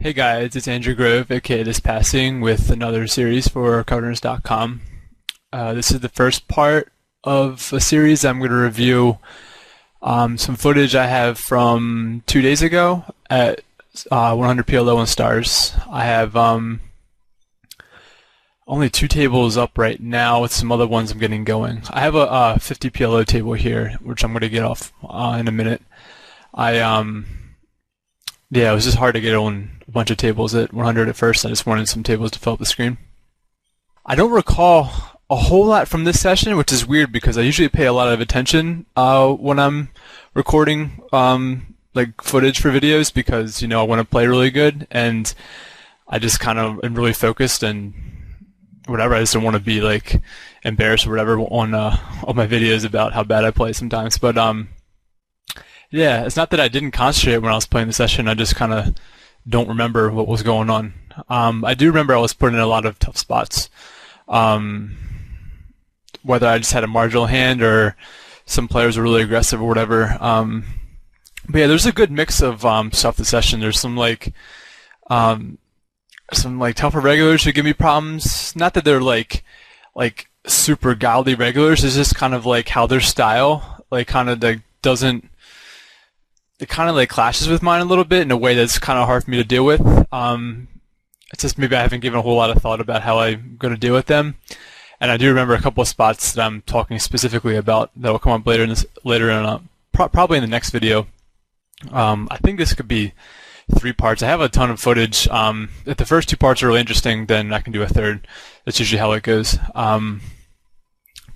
Hey guys, it's Andrew Grove, aka This Passing, with another series for CardRunners.com. This is the first part of a series. I'm going to review some footage I have from 2 days ago at 100 PLO and stars. I have only 2 tables up right now with some other ones I'm getting going. I have a 50 PLO table here, which I'm going to get off in a minute. Yeah, it was just hard to get on a bunch of tables at 100 at first. I just wanted some tables to fill up the screen. I don't recall a whole lot from this session, which is weird because I usually pay a lot of attention when I'm recording like footage for videos because, I want to play really good, and I just kind of am really focused and whatever. I just don't want to be like embarrassed or whatever on my videos about how bad I play sometimes. But yeah, it's not that I didn't concentrate when I was playing the session. I just kind of don't remember what was going on. I do remember I was put in a lot of tough spots. Whether I just had a marginal hand or some players were really aggressive or whatever. But yeah, there's a good mix of stuff this session. There's some tougher regulars who give me problems. Not that they're like super godly regulars. It's just kind of like how their style doesn't. It kind of clashes with mine a little bit in a way that's kind of hard for me to deal with. It's just maybe I haven't given a whole lot of thought about how I'm going to deal with them. And I do remember a couple of spots that I'm talking specifically about that will come up later probably in the next video. I think this could be 3 parts. I have a ton of footage. If the first 2 parts are really interesting, then I can do a third. That's usually how it goes.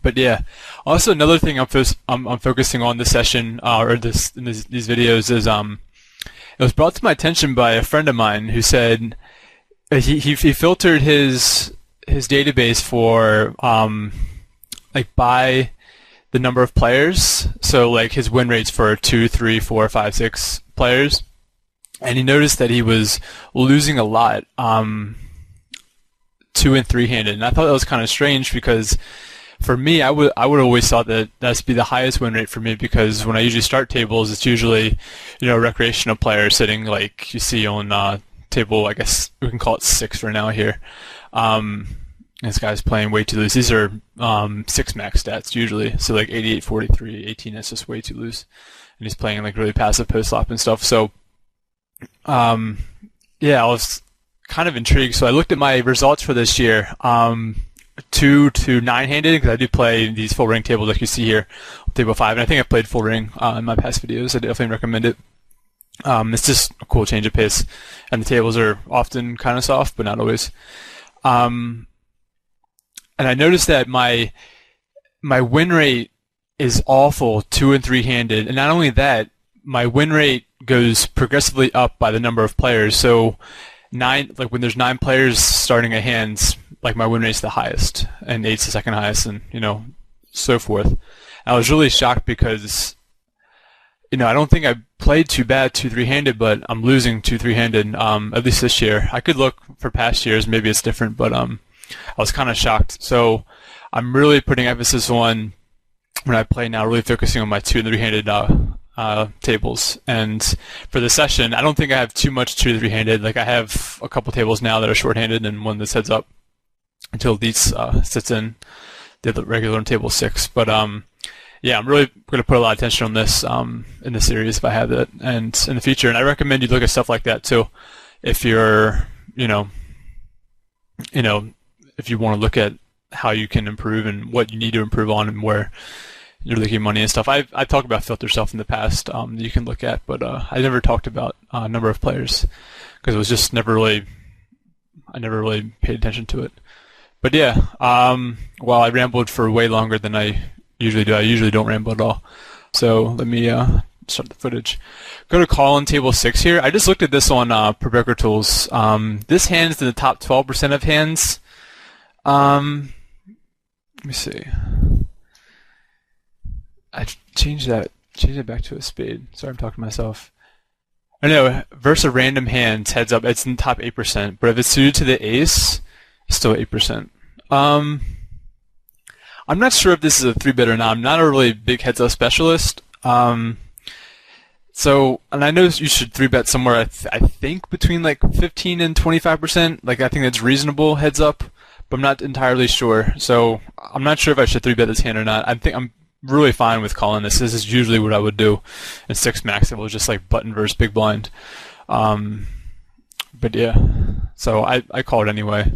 But yeah, also another thing I'm focusing on this session these videos is it was brought to my attention by a friend of mine who said he filtered his database for by the number of players, so like his win rates for 2, 3, 4, 5, 6 players, and he noticed that he was losing a lot 2 and 3-handed, and I thought that was kind of strange because. For me, I would always thought that that's be the highest win rate for me because when I usually start tables, it's usually a recreational player sitting like you see on table. I guess we can call it 6 for now here. This guy's playing way too loose. These are 6 max stats usually, so like 88, 43, 18. That's just way too loose, and he's playing like really passive post flop and stuff. So, yeah, I was kind of intrigued. So I looked at my results for this year. 2 to 9-handed because I do play these full ring tables like you see here, table 5, and I think I've played full ring in my past videos. I definitely recommend it. It's just a cool change of pace, and the tables are often kind of soft, but not always. And I noticed that my win rate is awful 2 and 3-handed, and not only that, my win rate goes progressively up by the number of players. So when there's 9 players starting a hand, like my win rate's the highest, and 8's the second highest, and so forth. And I was really shocked because I don't think I played too bad 2 3-handed, but I'm losing 2 3-handed at least this year. I could look for past years, maybe it's different, but I was kind of shocked. So I'm really putting emphasis on when I play now, really focusing on my 2 and 3-handed tables. And for the session, I don't think I have too much 2 3-handed. Like I have a couple tables now that are short-handed and one that's heads up until Dietz sits in the regular on table 6. But yeah, I'm really going to put a lot of attention on this in the series if I have it and in the future. And I recommend you look at stuff like that too, if you're if you want to look at how you can improve and what you need to improve on and where you're looking at money and stuff. I talked about filter stuff in the past that you can look at, but I never talked about number of players because it was just I never really paid attention to it. But yeah, well, I rambled for way longer than I usually do. I usually don't ramble at all. So let me start the footage. Go to call on table 6 here. I just looked at this on Per Poker Tools. This hand's in the top 12% of hands. Let me see. I changed it back to a spade. Sorry, I'm talking to myself. I know, versus a random hand, heads up, it's in the top 8%. But if it's suited to the ace, it's still 8%. I'm not sure if this is a 3-bet or not. I'm not a really big heads-up specialist. So, and I know you should three bet somewhere. I think between like 15 and 25%. Like I think that's reasonable heads up, but I'm not entirely sure. So I'm not sure if I should three bet this hand or not. I think I'm really fine with calling this. This is usually what I would do in six max. It was just like button versus big blind. But yeah, so I call it anyway.